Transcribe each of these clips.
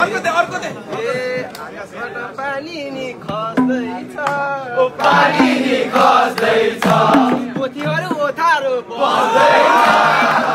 अर्को दे पानी नि खस्दैछ पानी नि खस्दैछ पोथीहरू ओथारो बस्दैछ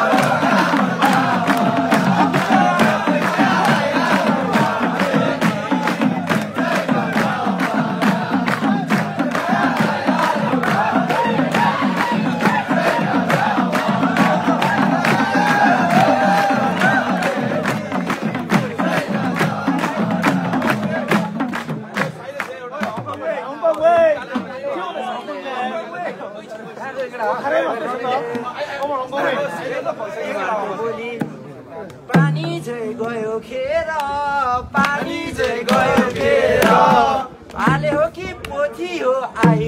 पानी चाहिँ गयो खेर पानी चाहिँ गयो खेर आले हो कि पोथी हो आई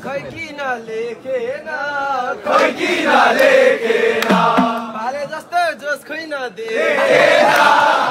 खै किन लेखेन खै किन लेखेन भाले जस्तो जोस खै नदेखेन